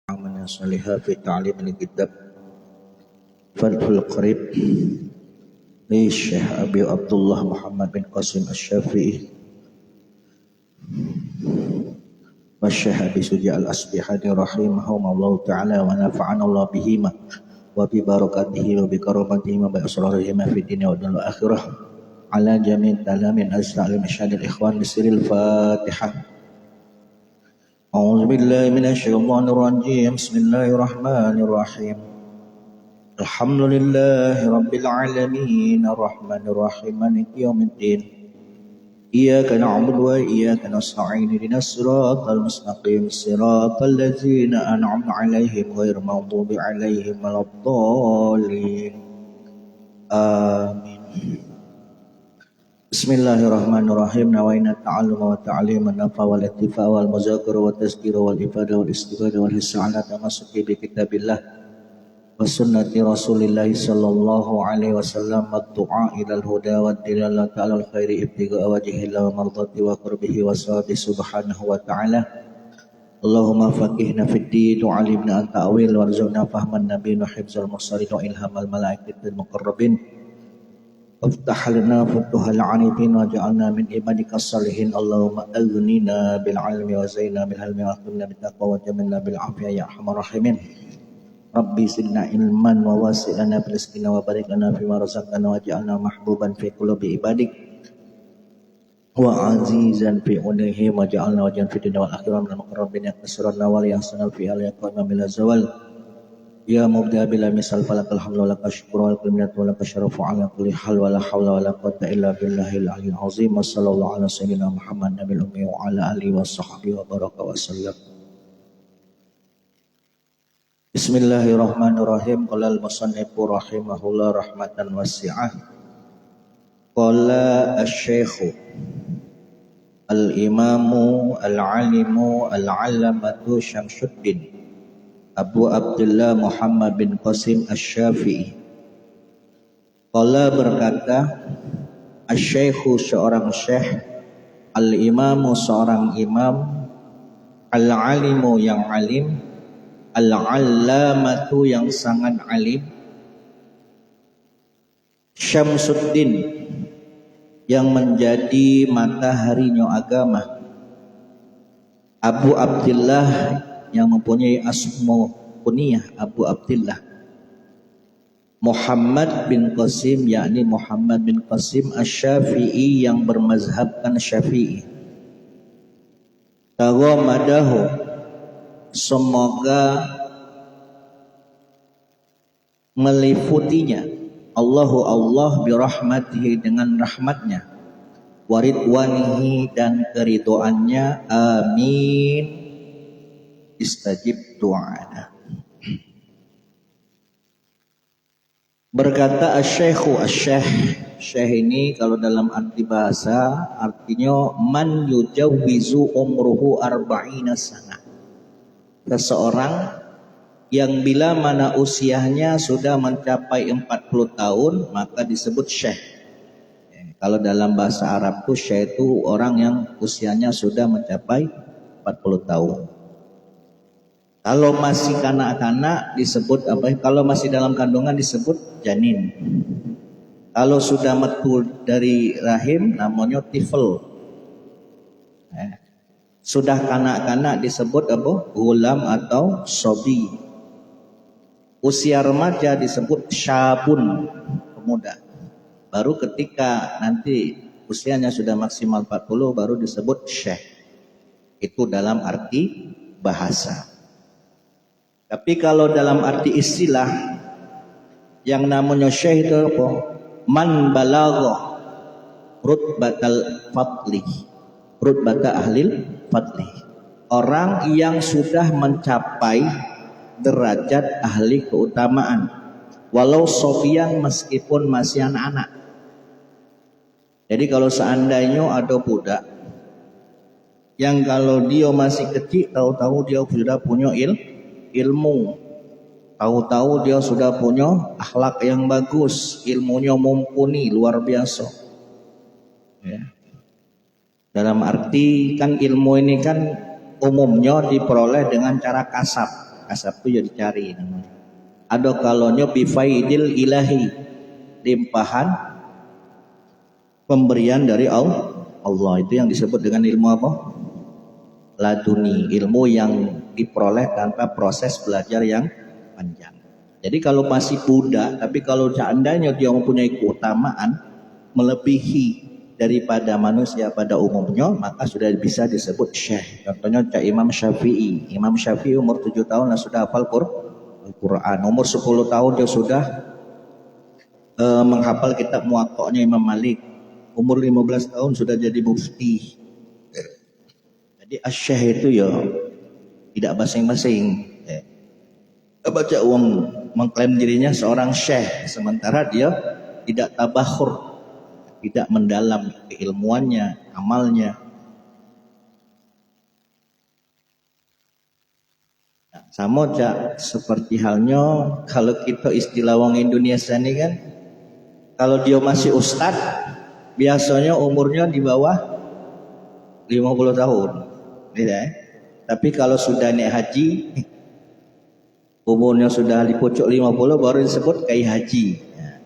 عملا صالحا في تعليم الكتاب فتح القريب للشيخ أبي عبد الله محمد بن قاسم الشافعي والشيخ أبي سجى الأصبحاني رحمهم الله تعالى ونفعنا الله بهما وببركاتهما وبكرامتهما وبأسرارهما في الدنيا والآخرة على جميع تلامين أستعلم أشهد الإخوان بسر الفاتحة. أعوذ بالله من الشيطان الرجيم. بسم الله الرحمن الرحيم. الحمد لله رب العالمين الرحمن الرحيم مالك يوم الدين. إياك نعبد وإياك نستعين اهدنا الصراط المستقيم صراط الذين أنعمت عليهم غير المغضوب عليهم ولا الضالين. آمين. Bismillahirrahmanirrahim. Nawaina ta'alluma wa ta'lima an-nafa wal ittifa wal muzakara wa tazkira wal ifada wal istifada wal his'ala tamasuki bi kitabillah wa sunnati rasulillah sallallahu alaihi wasallam wa du'a ila al-huda wa dilala ta'ala al-khairi ibtiga wajhillah wa mardati wa qurbihi wa sawabi subhanahu wa ta'ala. Allahumma faqihna fid din wa 'allimna at-ta'wil warzuqna fahman nabiyyin wa hifzal mursalin wa ilhamal malaikatil muqarrabin. Aftah lana futuhal arifin waj'alna min ibadika salihin. Allahumma aghnina bil ilmi wa zaina bil hilmi wa akhirna bit taqwa wa jamilna bil afiyah ya arhamar rahimin. Rabbi zidna ilman wa wasi'lana bil rizqina wa barik lana fima razaqtana waj'alna mahbuban fi qulubi ibadik wa azizan fi unihim waj'alna wajhan fi dunya wal akhirah minal muqarrabin yaksurna wa yahsana fi al-yaqama bil zawal. Ya mubda bila misal falakal hamdu wa lakal syukru wal minnatu wa lakal syarafu ala kulli hal wa la hawla wa la quwwata illa billahil aliyyil azim. Wassallallahu ala sayyidina Muhammad nabil ummi wa ala alihi wa sahbihi wa baraka wa sallam. Bismillahirrahmanirrahim. Qala al-musannifu rahimahullah rahmatan wasi'ah. Qala asy-syaikhu al-imamu al-alimu al-allamatu Syamsuddin Abu Abdullah Muhammad bin Qasim Asy-Syafi'i. Qala berkata, asy-syaikhu seorang syekh, al-imamu seorang imam, al-alimu yang alim, al-allamatu yang sangat alim, Syamsuddin yang menjadi mataharinya agama, Abu Abdullah yang mempunyai asma kunyah Abu Abdullah, Muhammad bin Qasim yakni Muhammad bin Qasim Asy-Syafi'i yang bermazhabkan Syafi'i. Taghamadahu, semoga meliputinya Allah birahmatihi dengan rahmatnya, waridwanihi dan keridhoannya, amin. Istajib du'ana. Berkata asy-syaikhu, syekh ini kalau dalam arti bahasa artinya man yujawwizu umruhu arba'ina sana, seseorang yang bila mana usianya sudah mencapai 40 tahun maka disebut syekh. Kalau dalam bahasa Arab tuh syekh itu orang yang usianya sudah mencapai 40 tahun. Kalau masih kanak-kanak disebut apa? Kalau masih dalam kandungan disebut janin. Kalau sudah metu dari rahim namanya tifl. Sudah kanak-kanak disebut apa? Gulam atau sobi. Usia remaja disebut syabun, pemuda. Baru ketika nanti usianya sudah maksimal 40 baru disebut syekh. Itu dalam arti bahasa. Tapi kalau dalam arti istilah yang namanya syekh itu apa? Man balagha rutbatal fadli, rutbata ahlil fadli. Orang yang sudah mencapai derajat ahli keutamaan, walau sofian meskipun masih anak-anak. Jadi kalau seandainya ada budak yang kalau dia masih kecil tahu-tahu dia sudah punya ilmu, tahu-tahu dia sudah punya akhlak yang bagus, ilmunya mumpuni luar biasa ya. Dalam arti kan ilmu ini kan umumnya diperoleh dengan cara kasab. kasab itu ya dicari namanya. Ada kalonyo bifaidil ilahi, limpahan pemberian dari Allah itu yang disebut dengan ilmu apa? Laduni, ilmu yang diperoleh tanpa proses belajar yang panjang. Jadi kalau masih budak, tapi kalau seandainya dia mempunyai keutamaan melebihi daripada manusia pada umumnya, maka sudah bisa disebut syekh. Contohnya Cak Imam Syafi'i. Imam Syafi'i umur 7 tahun sudah hafal Al-Quran. Umur 10 tahun dia sudah menghafal kitab Muwatta'nya Imam Malik. Umur 15 tahun sudah jadi mufti. Jadi asyekh itu ya tidak basing-basing. Baca uang mengklaim dirinya seorang syekh, sementara dia tidak tabakhur, tidak mendalam keilmuannya, amalnya. Nah, sama cak seperti halnya kalau kita istilah wong Indonesia ini kan, kalau dia masih ustad, biasanya umurnya di bawah 50 tahun, tidak? Tapi kalau sudah naik haji, umurnya sudah di pucuk 50 baru disebut kiai haji. Nah,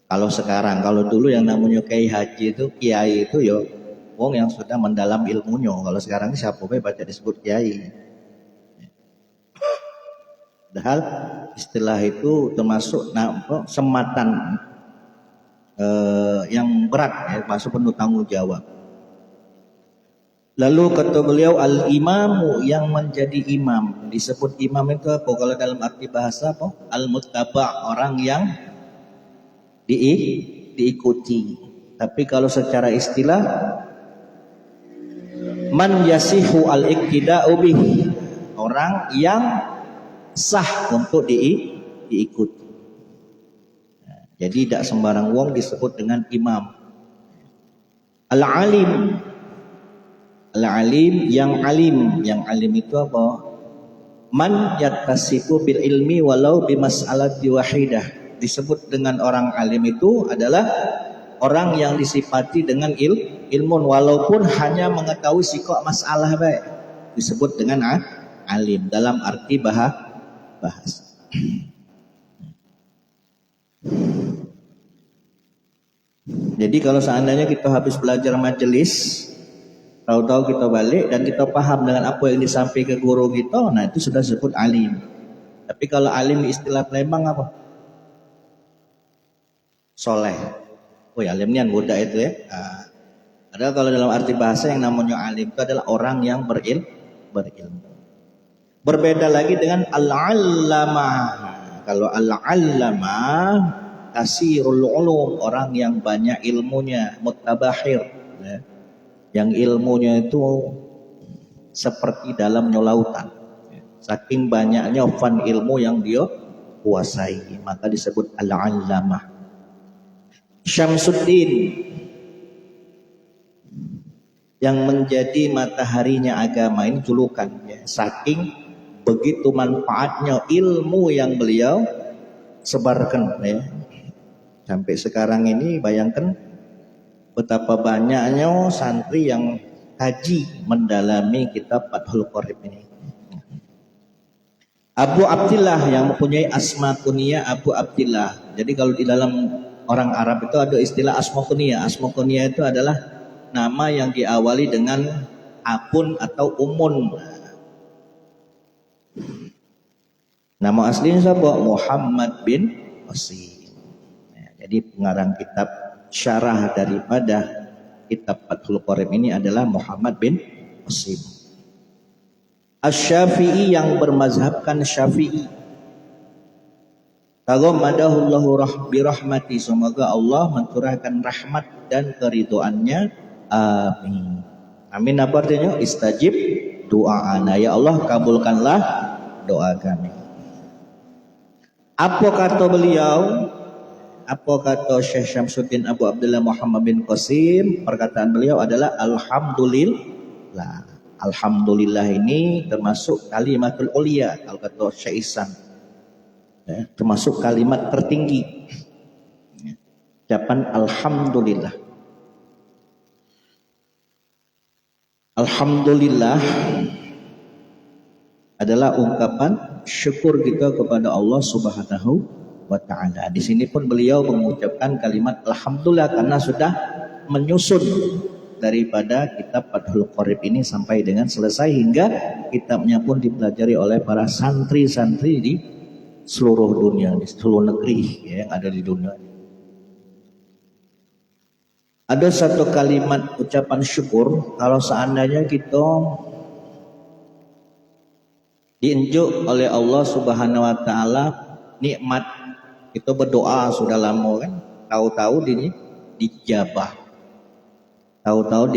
kalau sekarang, kalau dulu yang namanya kiai haji itu, kiai itu ya wong yang sudah mendalam ilmunya. Kalau sekarang siapa baca disebut kiai. Padahal istilah itu termasuk sematan yang berat, ya, masuk penuh tanggung jawab. Lalu kata beliau al-imamu, yang menjadi imam. Disebut imam itu apa? Kalau dalam arti bahasa apa? Al-muttaba', orang yang diikuti. Tapi kalau secara istilah man yasihu al-iqtida'u bihi, orang yang sah untuk diikuti. Nah, jadi tidak sembarang wong disebut dengan imam. Al-alim, al-alim, yang alim itu apa? Man yattasifu bil ilmi walau bimas'alati wahidah. Disebut dengan orang alim itu adalah orang yang disifati dengan ilmu walaupun hanya mengetahui sikok masalah baik. Disebut dengan alim dalam arti bahasa. Jadi kalau seandainya kita habis belajar majelis, tahu-tahu kita balik dan kita paham dengan apa yang disampaikan ke guru kita, nah itu sudah disebut alim. Tapi kalau alim istilah Palembang apa? Soleh. Oh ya, alim ni kan budak itu ya. Padahal kalau dalam arti bahasa yang namanya alim itu adalah orang yang berilmu. Berbeda lagi dengan al-allamah. Kalau al-allamah kasirul ulum, orang yang banyak ilmunya, mutabahir, ya. Yang ilmunya itu seperti dalamnya lautan. Saking banyaknya fan ilmu yang dia kuasai, maka disebut al-allamah. Syamsuddin, yang menjadi mataharinya agama, ini julukan ya. Saking begitu manfaatnya ilmu yang beliau sebarkan ya. Sampai sekarang ini bayangkan betapa banyaknya santri yang haji mendalami kitab Fathul Qorib ini. Abu Abdillah, yang mempunyai asma kunyah Abu Abdillah. Jadi kalau di dalam orang Arab itu ada istilah asma kunyah. Asma kunyah itu adalah nama yang diawali dengan apun atau umun. Nama aslinya siapa? Muhammad bin Qasim. Jadi pengarang kitab syarah daripada kitab Fathul Qorib ini adalah Muhammad bin Qasim. Asy-Syafi'i, yang bermazhabkan Syafi'i. Taghammadahullahu birahmati, semoga Allah mencurahkan rahmat dan keridhoannya. Amin. Amin apa artinya? Istajib doa'ana, ya Allah kabulkanlah doa kami. Apa kata beliau? Apa kata Syekh Syamsuddin Abu Abdullah Muhammad bin Qasim? Perkataan beliau adalah alhamdulillah. Alhamdulillah ini termasuk kalimatul ulia, kalau kata Syekh Ihsan, ya, termasuk kalimat tertinggi. Ucapan alhamdulillah. Alhamdulillah adalah ungkapan syukur kita kepada Allah Subhanahu wa taala. Di sini pun beliau mengucapkan kalimat alhamdulillah karena sudah menyusun daripada kitab Fathul Qorib ini sampai dengan selesai, hingga kitabnya pun dipelajari oleh para santri-santri di seluruh dunia, di seluruh negeri ya, yang ada di dunia. Ada satu kalimat ucapan syukur kalau seandainya kita diunjuk oleh Allah Subhanahu wa taala nikmat, kita berdoa sudah lama kan, tahu-tahu dijabah, tahu-tahu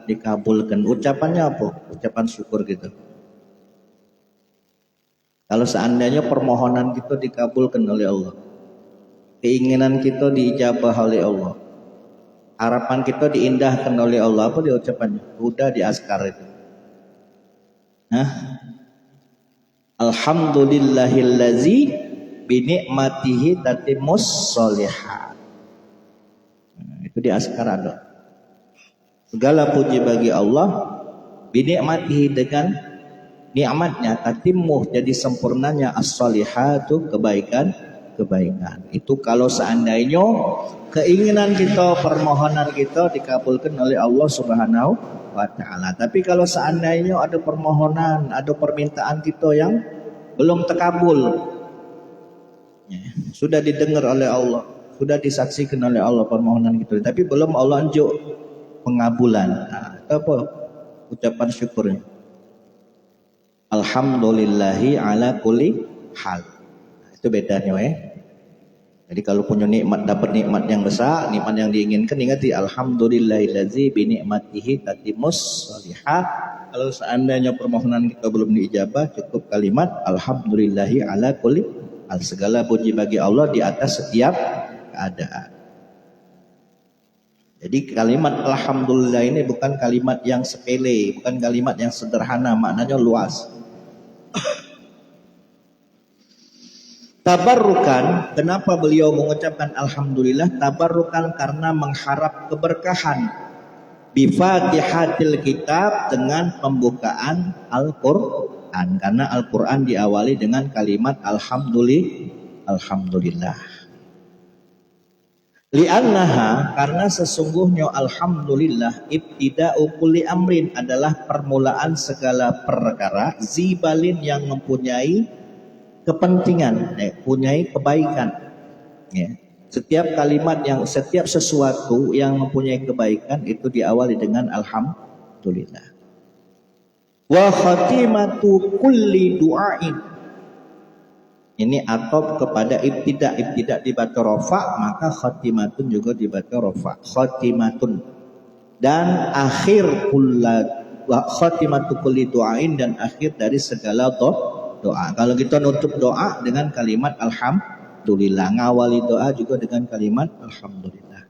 dikabulkan. Ucapannya apa? Ucapan syukur gitu. Kalau seandainya permohonan kita dikabulkan oleh Allah, keinginan kita diijabah oleh Allah, harapan kita diindahkan oleh Allah, apa dia ucapannya? Udah di askar itu. Alhamdulillahillazi binikmatihi tatimmus sholihat. Itu di askar ada. Segala puji bagi Allah, binikmatihi dengan nikmatnya, tatimmuh jadi sempurnanya as-sholihatu kebaikan. Itu kalau seandainya keinginan kita, permohonan kita dikabulkan oleh Allah Subhanahu wa taala. Tapi kalau seandainya ada permohonan, ada permintaan kita yang belum terkabul, ya, sudah didengar oleh Allah, sudah disaksikan oleh Allah permohonan kita, tapi belum Allah unjuk pengabulan. Itu apa ucapan syukurnya? Alhamdulillahi ala kulli hal. Itu bedanya ya. Jadi kalau punya nikmat, dapat nikmat yang besar, nikmat yang diinginkan, ingati alhamdulillahillazi bi ni'matihi tatimmus sholihat. Kalau seandainya permohonan kita belum diijabah, cukup kalimat alhamdulillahi ala kulli hal. Segala puji bagi Allah di atas setiap keadaan. Jadi kalimat alhamdulillah ini bukan kalimat yang sepele, bukan kalimat yang sederhana, maknanya luas. Tabarrukan, kenapa beliau mengucapkan alhamdulillah? Tabarrukan karena mengharap keberkahan bifatihatil kitab, dengan pembukaan Al-Quran, karena Al-Quran diawali dengan kalimat alhamdulillah. Li'annaha, karena sesungguhnya alhamdulillah ibtida'u kulli amrin, adalah permulaan segala perkara, zibalin yang mempunyai kepentingan, punyai kebaikan. Ya. Setiap kalimat setiap sesuatu yang mempunyai kebaikan itu diawali dengan alhamdulillah. Wa khatimatu kulli du'ain. Ini atop kepada ibtida dibaca rafa, maka khatimatun juga dibaca rafa. Khatimatun, dan akhir khatimatu kulli du'ain, dan akhir dari segala doa. Kalau kita nutup doa dengan kalimat alhamdulillah, ngawali doa juga dengan kalimat alhamdulillah.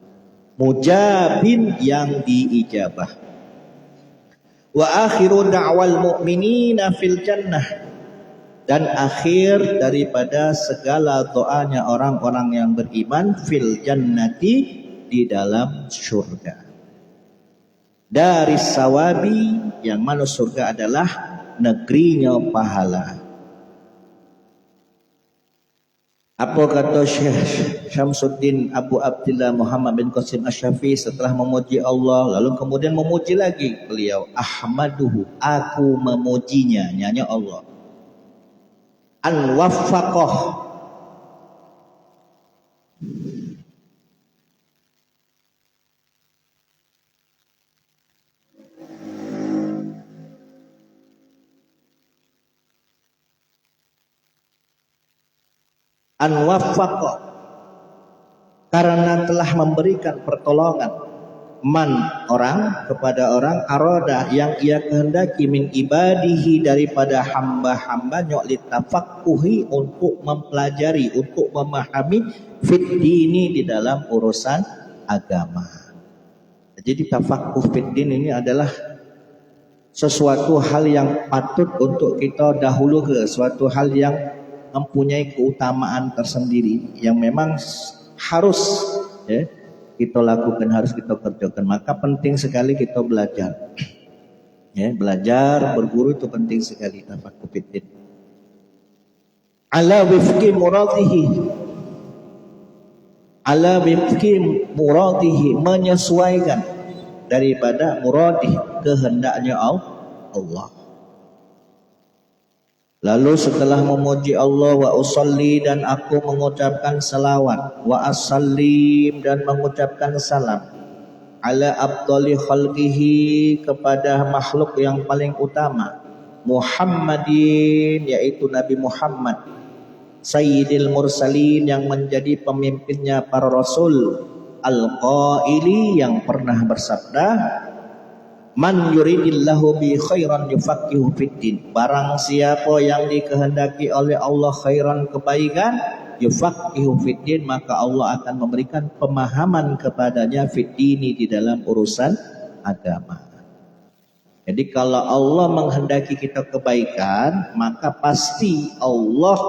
Mujabin, yang diijabah. Wa akhiru da'wal mu'minina fil jannah, dan akhir daripada segala doanya orang-orang yang beriman fil jannati, di dalam surga. Dari sawabi, yang mana surga adalah negerinya pahala. Apa kata Syekh Syamsuddin Abu Abdillah Muhammad bin Qasim Asy-Syafi'i setelah memuji Allah, lalu kemudian memuji lagi beliau, ahmaduhu, aku memujinya, nyanyi Allah, an waffaqah, karena telah memberikan pertolongan, orang kepada orang, aroda, yang ia kehendaki, min ibadihi, daripada hamba-hambanya, litafaqquhi, untuk mempelajari, untuk memahami, fid dini, di dalam urusan agama. Jadi tafaqquh fid din ini adalah sesuatu hal yang patut untuk kita dahulukan, suatu hal yang mempunyai keutamaan tersendiri, yang memang harus kita lakukan, harus kita kerjakan. Maka penting sekali kita belajar. Ya, belajar, berguru itu penting sekali. Tafaqquh fiddin. Ala wifqi muradihi. Ala wifqi muradihi, menyesuaikan daripada muradih, kehendaknya Allah. Lalu setelah memuji Allah, wa usalli, dan aku mengucapkan salawat, wa assalim, dan mengucapkan salam, ala abdali khalqihi, kepada makhluk yang paling utama, Muhammadin, yaitu Nabi Muhammad, Sayyidil Mursalin, yang menjadi pemimpinnya para rasul, al-qaili, yang pernah bersabda, man yuridillahu bi khairan yufaqihu fiddin, barang siapa yang dikehendaki oleh Allah khairan, kebaikan, yufaqihu fiddin, maka Allah akan memberikan pemahaman kepadanya fiddini, di dalam urusan agama. Jadi kalau Allah menghendaki kita kebaikan, maka pasti Allah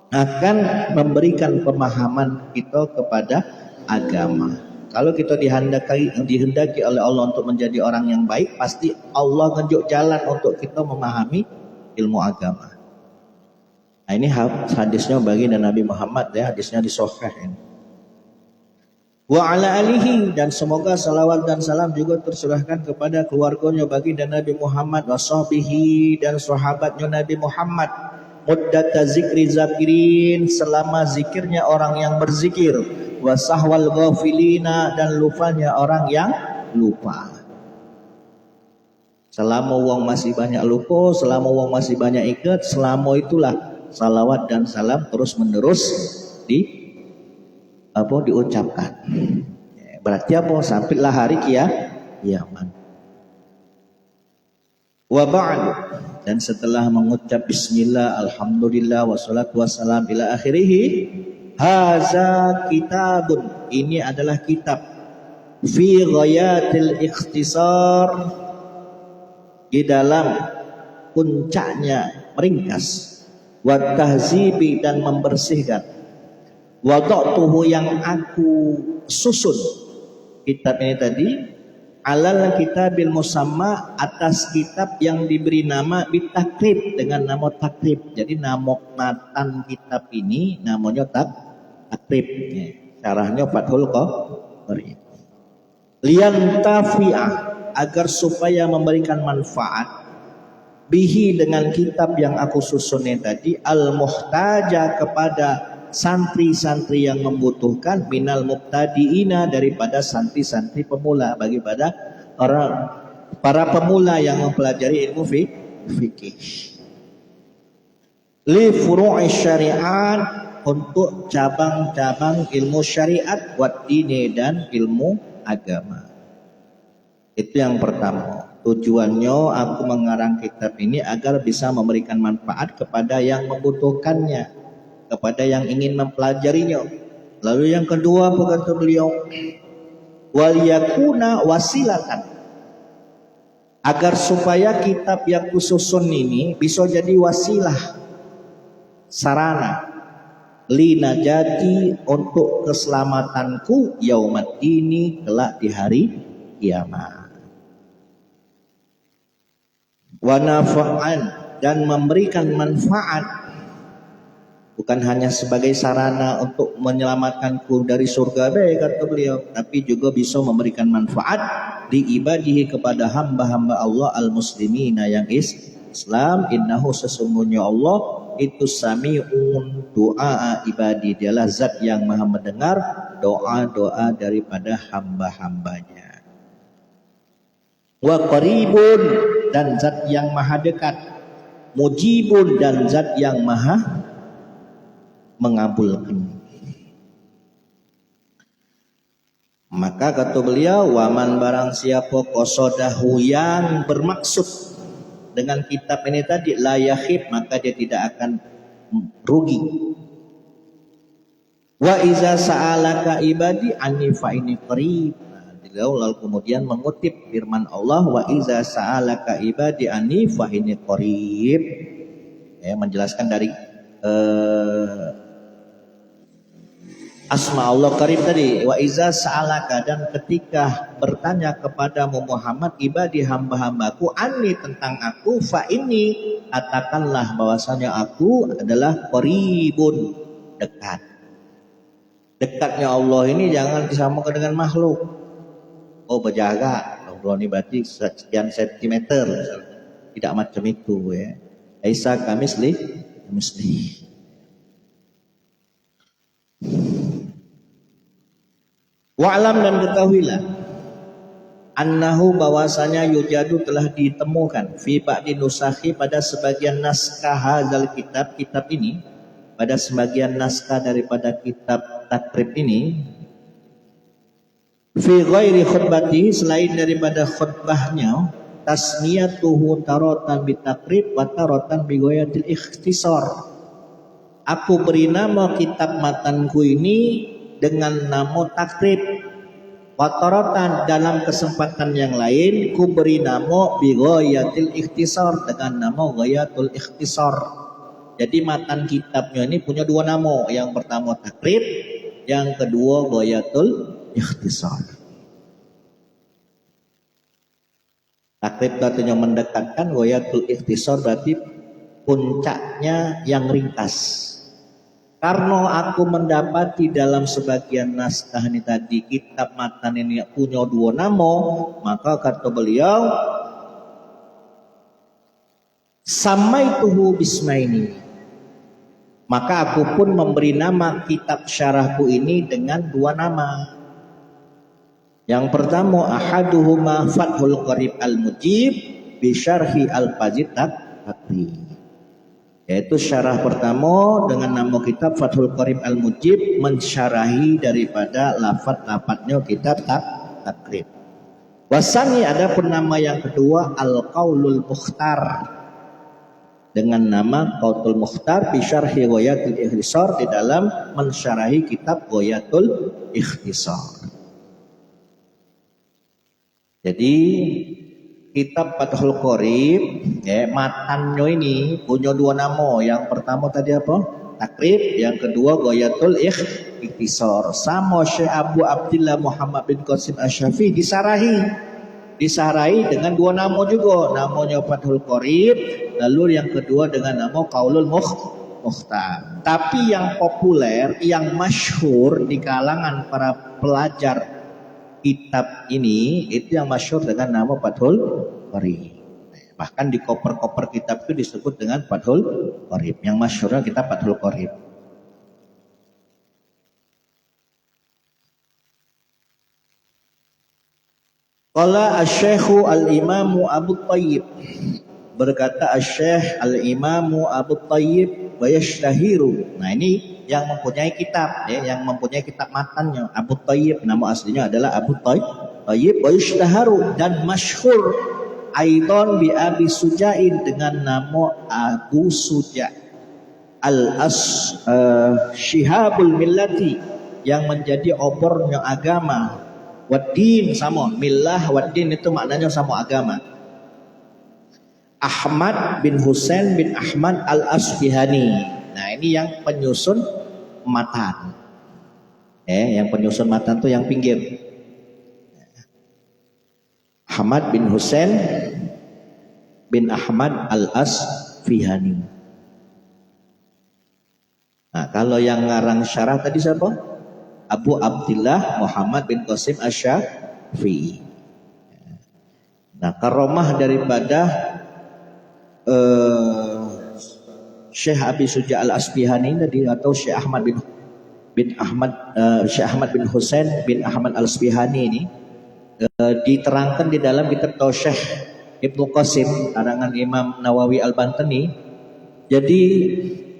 akan memberikan pemahaman kita kepada agama. Kalau kita dihendaki oleh Allah untuk menjadi orang yang baik, pasti Allah tunjuk jalan untuk kita memahami ilmu agama. Nah, ini hadisnya bagi Nabi Muhammad, ya, hadisnya di Sahih. Wa ala alihi, dan semoga salawat dan salam juga tercurahkan kepada keluarganya bagi Nabi Muhammad, wa sahbihi, dan sahabatnya Nabi Muhammad, muddata zikri zakirin, selama zikirnya orang yang berzikir, wa sahwal ghafilina, dan lupanya orang yang lupa. Selama uang masih banyak lupa, selama uang masih banyak ingat, selama itulah salawat dan salam terus menerus diucapkan. Berarti apa? Sampailah hari kiamat. Wa ba'du, dan setelah mengucap bismillah, alhamdulillah, wassalatu wassalam ila akhirih, haza kitabun, ini adalah kitab, fi ghayatil ikhtisar, di dalam puncaknya meringkas, wa tahzibi, dan membersihkan, wada'tuhu, yang aku susun kitab ini tadi, alal kitabil musamma, atas kitab yang diberi nama bitakrib, dengan nama takrib. Jadi nama matan kitab ini namanya takrib. Syarahnya Fathul Qorib. Lian tafi'ah, agar supaya memberikan manfaat, bihi, dengan kitab yang aku susun ini tadi, al-muhtaja, kepada santri-santri yang membutuhkan, minal mubtadiina, daripada santri-santri pemula, bagi pada para pemula yang mempelajari ilmu fikih. Li furu'i syariat, untuk cabang-cabang ilmu syariat, wa dini, dan ilmu agama. Itu yang pertama. Tujuannya aku mengarang kitab ini agar bisa memberikan manfaat kepada yang membutuhkannya, kepada yang ingin mempelajarinya. Lalu yang kedua, kata beliau, waliyakuna wasilatan, agar supaya kitab yang kususun ini bisa jadi wasilah, sarana, linajati, untuk keselamatanku, yaumaddini, kelak di hari kiamat. Wa nafa'an, dan memberikan manfaat, bukan hanya sebagai sarana untuk menyelamatkanku dari surga, kata beliau, tapi juga bisa memberikan manfaat di ibadihi, kepada hamba-hamba Allah al-muslimina, yang Islam. Innahu, sesungguhnya Allah itu sami'un doa ibadi, dialah zat yang maha mendengar doa-doa daripada hamba-hambanya. Wa qaribun, dan zat yang maha dekat. Mujibun, dan zat yang maha mengabulkan. Maka kata beliau, waman, barang siapa, qasodahu, yang bermaksud dengan kitab ini tadi, la yakhib, maka dia tidak akan rugi. Wa iza sa'alaka ibadi anni fa inni qarib. Lalu kemudian mengutip firman Allah, wa iza sa'alaka ibadi anni fa inni qarib. Menjelaskan dari asma Allah karim tadi. Wa iza sa'alaka, dan ketika bertanya kepadamu Muhammad ibadi hamba-hambaku anni tentang aku, fa ini katakanlah bahwasanya aku adalah qaribun, dekat. Dekatnya Allah ini jangan disamakan dengan makhluk. Oh berjaga, Allah ini berarti sekian sentimeter, tidak macam itu ya. Laisa kamisli. Wa'lam, dan ketahuilah annahu bahwasanya yujadu telah ditemukan fi ba'di nusakhi pada sebagian naskah hadzal kitab ini, pada sebagian naskah daripada kitab takrib ini, fi ghairi khutbati, selain daripada khutbahnya, tasmiyatuhu taratan bitakrib wa taratan bi ghayatil ikhtisar. Aku beri nama kitab matanku ini dengan nama takrib, wataratan dalam kesempatan yang lain ku beri nama bi ghayatil ikhtisar, dengan nama ghayatul ikhtisar. Jadi matan kitabnya ini punya dua nama, yang pertama takrib, yang kedua ghayatul ikhtisar. Takrib artinya mendekatkan, ghayatul ikhtisar berarti puncaknya yang ringkas. Karena aku mendapati dalam sebagian naskah ini tadi kitab matan ini punya dua nama, maka kata beliau samaituhu bismaini, maka aku pun memberi nama kitab syarahku ini dengan dua nama. Yang pertama ahaduhuma Fathul Qarib Al-Mujib bi syarhi Al-Fazid At-Takrib, yaitu syarah pertama dengan nama kitab Fathul Qarib Al-Mujib, mensyarahi daripada lafaz-lafaznya kitab takrib. Wasani, ada pun nama yang kedua Al-Qaulul Mukhtar, dengan nama Qaulul Mukhtar bi syarhi Ghayatul Ikhtisar, di dalam mensyarahi kitab Ghayatul Ikhtisar. Jadi kitab Fathul Qarib matannya ini punya dua nama. Yang pertama tadi apa? Takrib, yang kedua Ghayatul Ikhtisar. Sama Syekh Abu Abdillah Muhammad bin Qasim Asy-Syafi'i disarahi dengan dua nama juga. Namanya Fathul Qarib, lalu yang kedua dengan nama Qaulul Mukhtar. Tapi yang populer, yang masyhur di kalangan para pelajar kitab ini, itu yang masyhur dengan nama Fathul Qarib. Bahkan di koper-koper kitab itu disebut dengan Fathul Qarib. Yang masyhurnya kitab Fathul Qarib. Qala asy-Syaikhu al-Imamu Abu Thayyib, berkata asy-Syaikh al-Imamu Abu Thayyib wa yashtahiru. Nah ini yang mempunyai kitab, yang mempunyai kitab matannya Abu Thayyib, nama aslinya adalah Abu Thayyib, wa yashtaharu, dan masyhur aidan bi Abi Suja'in, dengan nama Abu Suja' Syihabul Millati, yang menjadi obornya agama. Waddin sama, millah waddin itu maknanya sama agama. Ahmad bin Husain bin Ahmad Al-Asbihani. Nah ini yang penyusun matan. Yang penyusun matan itu yang pinggir. Ahmad bin Husain bin Ahmad Al-Asbihani. Nah kalau yang ngarang syarah tadi siapa? Abu Abdillah Muhammad bin Qasim Asy-Syafi'i. Nah karomah daripada Syekh Abi Suja' Al-Asbihani tadi, atau Syekh Ahmad bin Husain bin Ahmad Al-Asbihani ini diterangkan di dalam kitab Syekh Ibnu Qasim karangan Imam Nawawi Al-Bantani. Jadi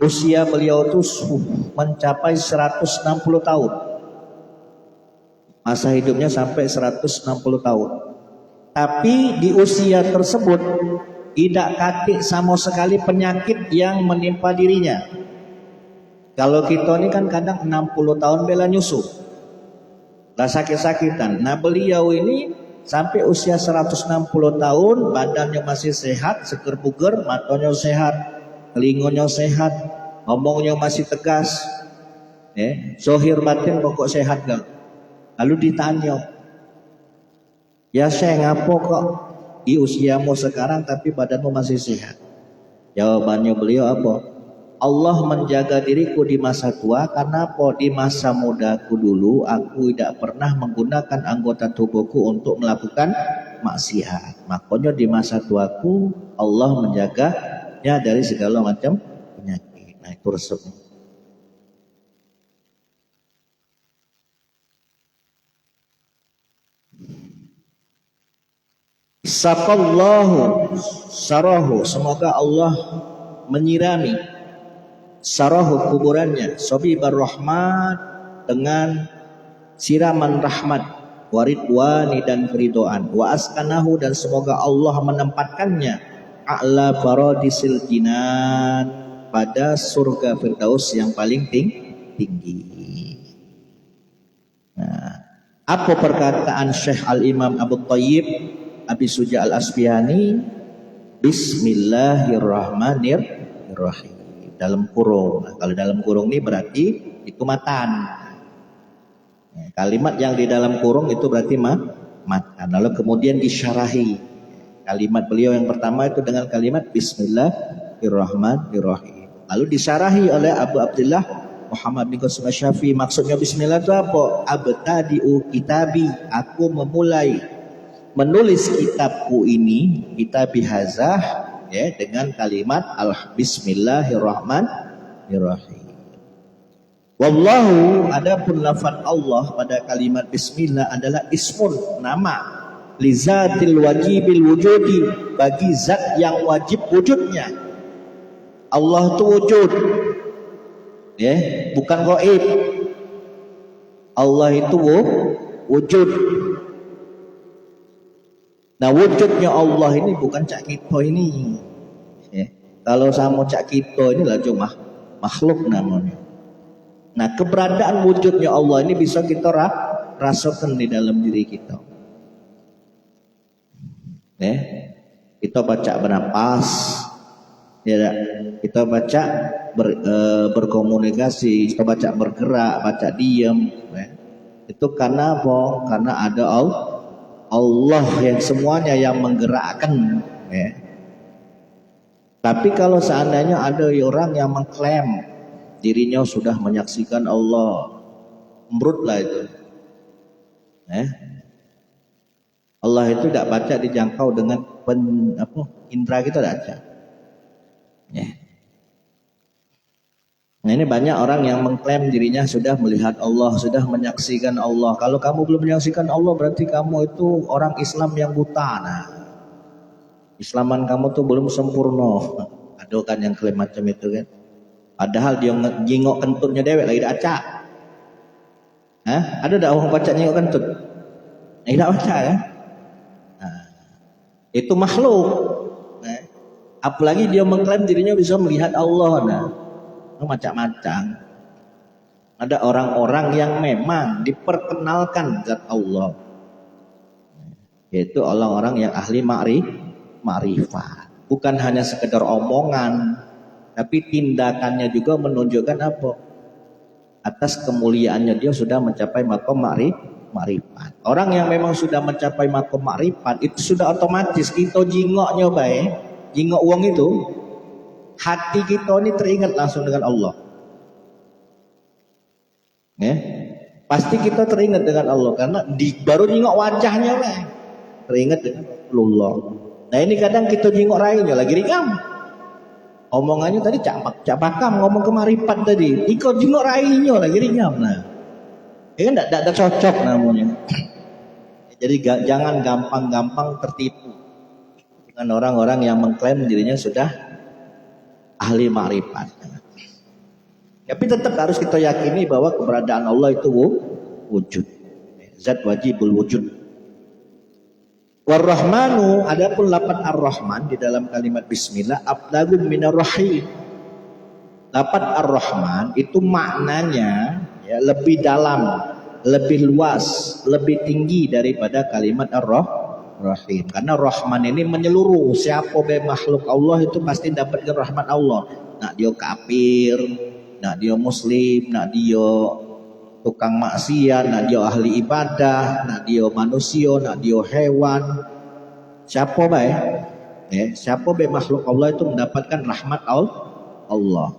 usia beliau itu mencapai 160 tahun. Masa hidupnya sampai 160 tahun. Tapi di usia tersebut tidak kaki sama sekali penyakit yang menimpa dirinya. Kalau kita ini kan kadang 60 tahun bela nyusu, lah sakit-sakitan. Nah beliau ini sampai usia 160 tahun, badannya masih sehat, seger buger, matanya sehat, telingonya sehat, ngomongnya masih tegas. Zohir batin pokok sehat gak. Lalu ditanya, ya Syekh, ngapo kok di usiamu sekarang tapi badanmu masih sehat? Jawabannya beliau apa? Allah menjaga diriku di masa tua karena apa? Di masa mudaku dulu aku tidak pernah menggunakan anggota tubuhku untuk melakukan maksiat. Makanya di masa tuaku Allah menjaganya dari segala macam penyakit. Nah, itu resepnya. Saqallahu sarahu, semoga Allah menyirami sarahu kuburannya, sobibar rahmat, dengan siraman rahmat, waridwani dan keridhaan, wa askanahu, dan semoga Allah menempatkannya a'la paradisil jinan, pada surga firdaus yang paling tinggi. Nah, apa perkataan Syekh Al-Imam Abu Thayyib Abi Suja Al-Asbihani? Bismillahirrahmanirrahim. Dalam kurung. Nah, kalau dalam kurung ini berarti itu matan. Nah, kalimat yang di dalam kurung itu berarti matan. Lalu kemudian disyarahi. Kalimat beliau yang pertama itu dengan kalimat Bismillahirrahmanirrahim. Lalu disyarahi oleh Abu Abdullah Muhammad bin Qasim Asy-Syafi'i. Maksudnya Bismillah itu apa? Abtadi'u kitabi, aku memulai menulis kitabku ini, kitabi hazah, dengan kalimat Bismillahirrahmanirrahim. Wallahu, adapun lafaz Allah pada kalimat Bismillah adalah ismun, nama, lizatil wajibil wujudi, bagi zat yang wajib wujudnya. Allah itu wujud, bukan gaib. Allah itu wujud. Nah, wujudnya Allah ini bukan cak kita ini. Kalau sama cak kita ini lah cuma makhluk namanya. Nah, keberadaan wujudnya Allah ini bisa kita rasakan di dalam diri kita. Kita baca bernapas, kita baca berkomunikasi, kita baca bergerak, baca diam. Itu karena apa? Karena ada Allah yang semuanya yang menggerakkan. Tapi kalau seandainya ada orang yang mengklaim dirinya sudah menyaksikan Allah, embrutlah itu. Allah itu tidak baca dijangkau dengan indera kita tidak ada. Nah, ini banyak orang yang mengklaim dirinya sudah melihat Allah, sudah menyaksikan Allah. Kalau kamu belum menyaksikan Allah, berarti kamu itu orang Islam yang buta. Nah, Islaman kamu tuh belum sempurna. Ada kan yang klaim macam itu kan. Padahal dia jingok kentutnya dewek lagi tidak acak. Ada tak orang baca jingok kentut? Tidak baca ya. Nah, itu makhluk. Apalagi dia mengklaim dirinya bisa melihat Allah. Nah, macam-macam. Ada orang-orang yang memang diperkenalkan zat Allah, yaitu orang-orang yang ahli ma'rifat. Bukan hanya sekedar omongan, tapi tindakannya juga menunjukkan apa? Atas kemuliaannya dia sudah mencapai makom ma'rifat. Orang yang memang sudah mencapai makom ma'rifat itu sudah otomatis kita jingoknya baik, jingok uang itu, hati kita ini teringat langsung dengan Allah. Pasti kita teringat dengan Allah karena baru jingok wajahnya teringat dengan Allah. Nah, ini kadang kita jingok rainya lagi ringam. Omongannya tadi cak pakam ngomong ke marifat tadi. Ikut jingok rainya lagi ringam. Nah, ini kan tidak cocok namanya. Jadi jangan gampang-gampang tertipu dengan orang-orang yang mengklaim dirinya sudah ahli ma'rifat. Tapi tetap harus kita yakini bahwa keberadaan Allah itu wujud. Zat wajibul wujud. War-Rahmanu, adapun lafaz Ar-Rahman di dalam kalimat bismillah ablagu minar rahim. Lafaz Ar-Rahman itu maknanya lebih dalam, lebih luas, lebih tinggi daripada kalimat Ar-Rahim. Karena Rahman ini menyeluruh, siapa makhluk Allah itu pasti dapatkan rahmat Allah. Nak dia kafir, nak dia muslim, nak dia tukang maksiat, nak dia ahli ibadah, nak dia manusia, nak dia hewan. Siapa baik? Siapa baik makhluk Allah itu mendapatkan rahmat Allah.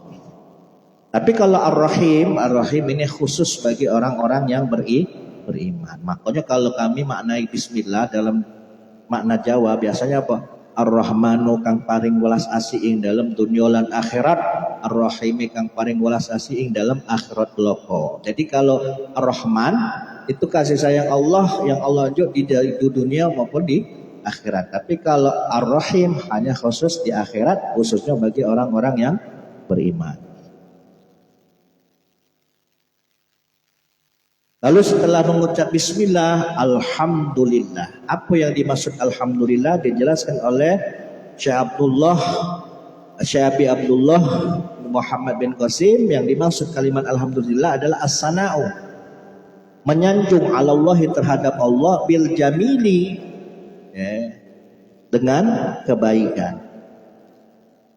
Tapi kalau Ar-Rahim ini khusus bagi orang-orang yang beriman. Makanya kalau kami maknai bismillah dalam makna Jawa biasanya apa? Ar-Rahmanu kang paring welas asih ing dalam dunya lan akhirat, Ar-Rahimi kang paring welas asih ing dalam akhirat loko. Jadi kalau Ar-Rahman itu kasih sayang Allah yang Allah unjuk di dunia maupun di akhirat. Tapi kalau Ar-Rahim hanya khusus di akhirat, khususnya bagi orang-orang yang beriman. Lalu setelah mengucap bismillah, alhamdulillah. Apa yang dimaksud alhamdulillah dijelaskan oleh Syekh Abdullah Muhammad bin Qasim. Yang dimaksud kalimat alhamdulillah adalah as-sana'u, menyanjung Allah terhadap Allah bil jamili, dengan kebaikan.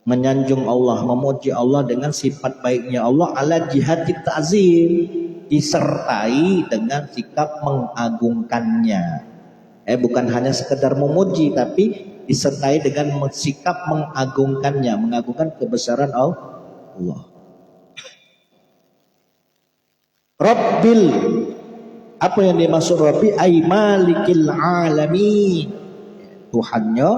Menyanjung Allah, memuji Allah dengan sifat baiknya Allah ala jihati ta'zim, disertai dengan sikap mengagungkannya. Bukan hanya sekedar memuji, tapi disertai dengan sikap mengagungkannya, mengagungkan kebesaran Allah. Rabbil, apa yang dimaksud Rabbi? Ay malikil alamin, Tuhannya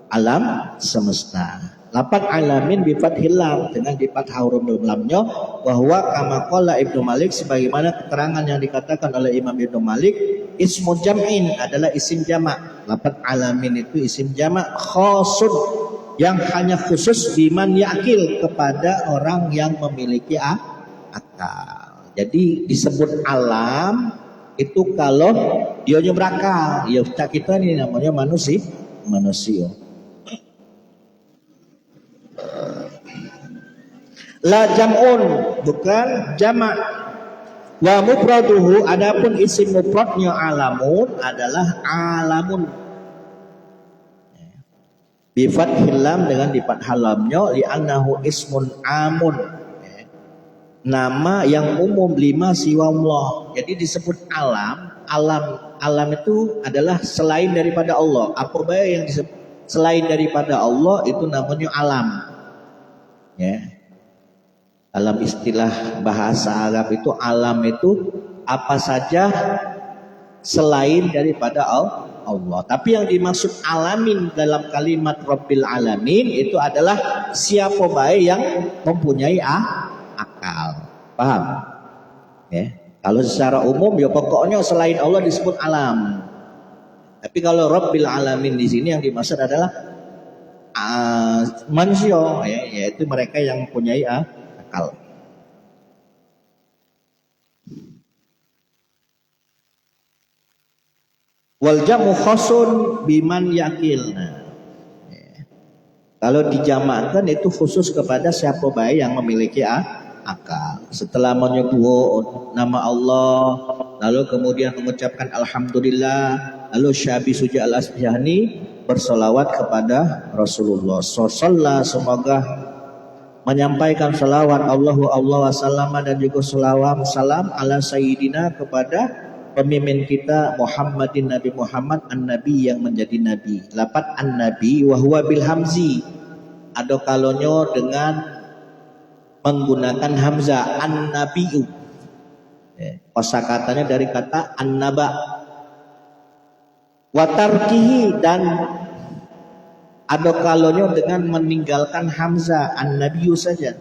alam semesta. Lapan alamin bifathil lam, dengan di fathah huruf lamnya, bahwa kama qala Ibnu Malik, sebagaimana keterangan yang dikatakan oleh Imam Ibnu Malik, ismu jam'in adalah isim jamak. Lapan alamin itu isim jamak khasun, yang hanya khusus biman yakil, kepada orang yang memiliki akal. Jadi disebut alam itu kalau dia berakal. Ya kita ini namanya manusia. La jam'un, bukan jamak. Wa mufraduhu, adapun isim mufradnya alamun adalah alamun. Bi fathil lam, dengan di fathah lamnya, li annahu ismun amun, nama yang umum lima siwa Allah. Jadi disebut alam itu adalah selain daripada Allah. Apa baik yang disebut selain daripada Allah itu namanya alam. Dalam istilah bahasa Arab itu alam itu apa saja selain daripada Allah. Tapi yang dimaksud alamin dalam kalimat Rabbil Alamin itu adalah siapa baik yang mempunyai akal. Paham? Kalau secara umum ya pokoknya selain Allah disebut alam. Tapi kalau Rabbil Alamin di sini yang dimaksud adalah manusia, yaitu mereka yang mempunyai akal. Wal jamu khasun biman yakil. Kalau dijamakkan itu khusus kepada siapa baik yang memiliki akal. Setelah menyebut nama Allah, lalu kemudian mengucapkan alhamdulillah, lalu Syabi Suja al-Asbihani bersolawat kepada Rasulullah SAW, semoga menyampaikan salawat Allah wasallam dan juga salam ala sayyidina, kepada pemimpin kita Muhammadin, Nabi Muhammad, an-nabi yang menjadi nabi. Lapat an-nabi wa huwa bil hamzi, ada kalonyo dengan menggunakan hamzah, an-nabiu. Kosakatanya dari kata an-naba. Wa tarkihi, dan ada kalonyo dengan meninggalkan hamzah, an-nabiyu saja.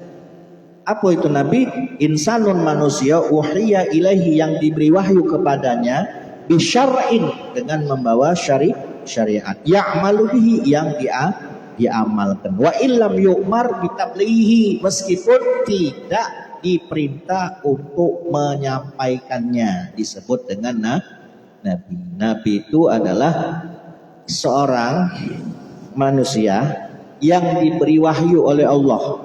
Apa itu nabi? Insanun, manusia, uhiya ilaihi, yang diberi wahyu kepadanya, bisyar'in, dengan membawa syariat, ya'malu bihi, yang diamalkan, wa illam yu'mar bitablighihi, meskipun tidak diperintah untuk menyampaikannya, disebut dengan nabi. Nabi itu adalah seorang manusia yang diberi wahyu oleh Allah,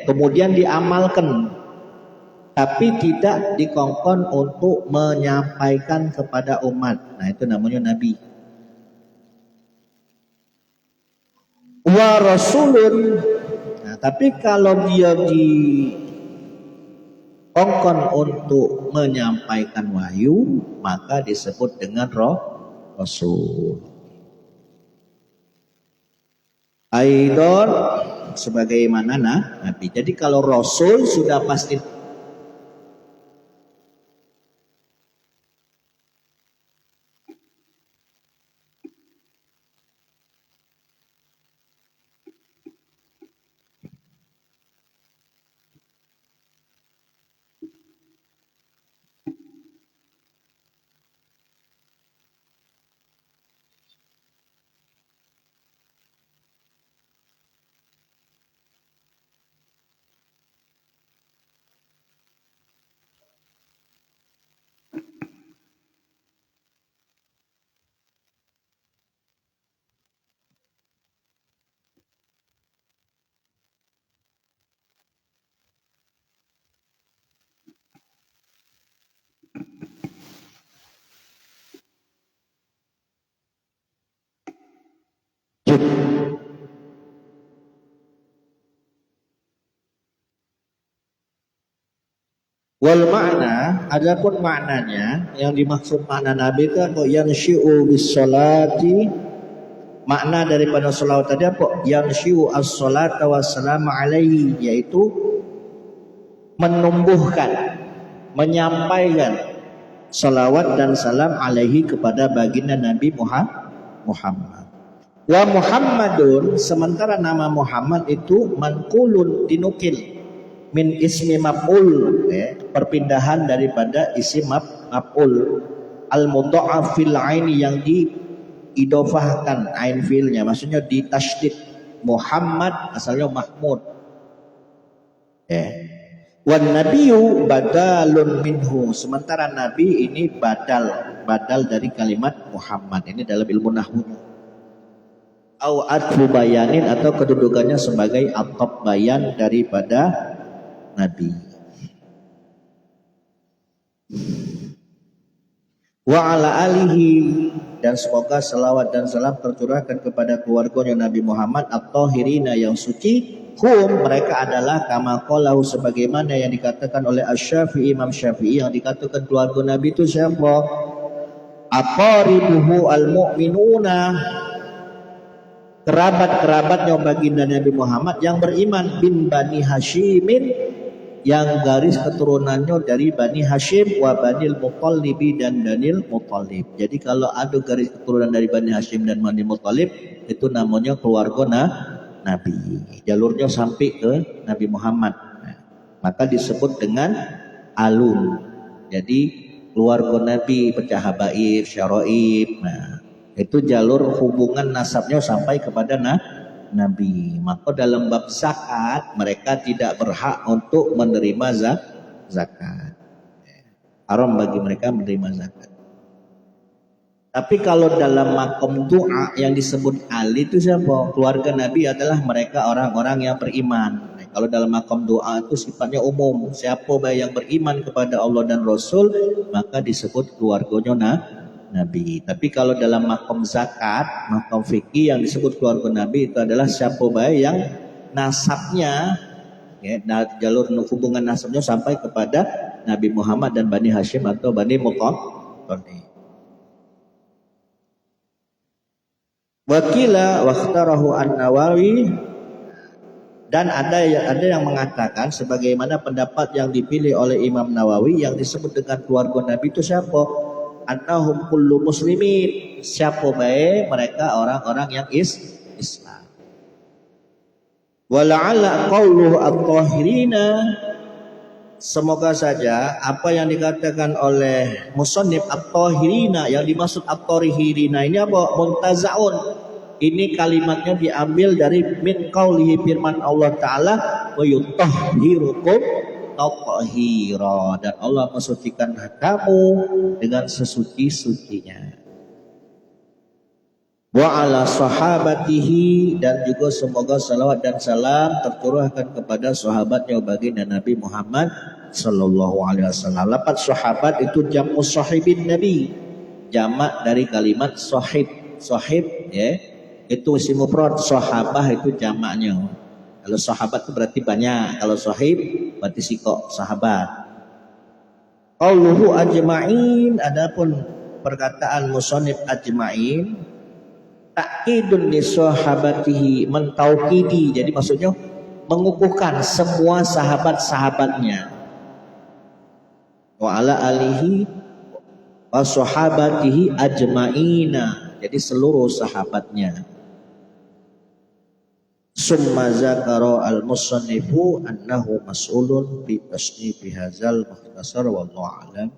kemudian diamalkan, tapi tidak dikongkon untuk menyampaikan kepada umat. Nah, itu namanya nabi. Wa rasulun, nah, Tapi kalau dia dikongkon untuk menyampaikan wahyu, maka disebut dengan Rasul. Aidon sebagaimana Nabi. Jadi kalau Rasul sudah pasti wal makna, adapun maknanya yang dimaksud makna Nabi itu apa? Yanshi'u bis sholati, makna daripada sholawat tadi apa? Yanshi'u as-sholata wassalamu alaihi, yaitu menumbuhkan, menyampaikan salawat dan salam alaihi kepada baginda Nabi Muhammad. Wa Muhammadun, sementara nama Muhammad itu manqulun, dinukil, min ismi maf'ul, perpindahan daripada isim maf'ul, al mudha'af fil aini, yang diidofahkan ain fiilnya, maksudnya ditasydid. Muhammad asalnya Mahmud. Wan nabiyyu badalun minhu, sementara nabi ini badal dari kalimat Muhammad. Ini dalam ilmu nahwu. Au atfu bayanin, atau kedudukannya sebagai atop bayan daripada Nabi. Wa ala alihi, dan semoga salawat dan salam tercurahkan kepada keluarganya Nabi Muhammad at-tahirina, yang suci. Hum, mereka adalah kama qalahu, sebagaimana yang dikatakan oleh Asy-Syafi'i, Imam Syafi'i, yang dikatakan keluarga Nabi itu siapa? Aqaribuhu al-mu'minuna, kerabat-kerabatnya baginda Nabi Muhammad yang beriman, bin Bani Hashimin, yang garis keturunannya dari Bani Hashim, wa Banil Muttalib, dan Banil Muttalib. Jadi kalau ada garis keturunan dari Bani Hashim dan Bani Muttalib, itu namanya keluarga Nabi. Jalurnya sampai ke Nabi Muhammad. Maka disebut dengan alun. Jadi keluarga Nabi, pecah habaib, syaraib. Itu jalur hubungan nasabnya sampai kepada Nabi. Maka dalam bab zakat, mereka tidak berhak untuk menerima zakat. Haram bagi mereka menerima zakat. Tapi kalau dalam makom doa yang disebut ali itu siapa? Keluarga Nabi adalah mereka orang-orang yang beriman. Kalau dalam makom doa itu sifatnya umum. Siapa yang beriman kepada Allah dan Rasul, maka disebut keluarganya Nabi. Tapi kalau dalam makom zakat, makom fikih, yang disebut keluarga Nabi itu adalah siapa yang nasabnya, jalur hubungan nasabnya sampai kepada Nabi Muhammad dan Bani Hashim atau Bani Muttalib. Wakila wakhtarahu an-Nawawi, dan ada yang mengatakan sebagaimana pendapat yang dipilih oleh Imam Nawawi, yang disebut dengan keluarga Nabi itu siapa? Annahum kullu muslimin, siapa baik mereka orang-orang yang Islam. Wala'alla qauluhu at-tahirina, semoga saja apa yang dikatakan oleh musannif at-tahirina, yang dimaksud at-tahirina ini apa? Muntazaun. Ini kalimatnya diambil dari min qaulihi, firman Allah Ta'ala, wa yutahhirukum tathira, dan Allah mensucikan kamu dengan sesuci-sucinya. Wa ala sahabatihi, dan juga semoga salawat dan salam tercurahkan kepada sahabatnya baginda Nabi Muhammad sallallahu alaihi wasallam. Lafaz sahabat itu jamu sahibin Nabi, jamak dari kalimat sahib. Sahib itu isim mufrad, sahabah itu jamaknya. Kalau sahabat itu berarti banyak, kalau sahib berarti sikok sahabat. Qauluhu ajma'in, adapun perkataan musannif ajma'in, ta'kidun li sahabatihi, mentaukidi, jadi maksudnya mengukuhkan semua sahabat-sahabatnya. Wa ala alihi wa sahabatihi ajma'ina, jadi seluruh sahabatnya. Summa zakara al-musannifu annahu mas'ulun bi tasnifi hadzal mukhtasar wallahu a'lam.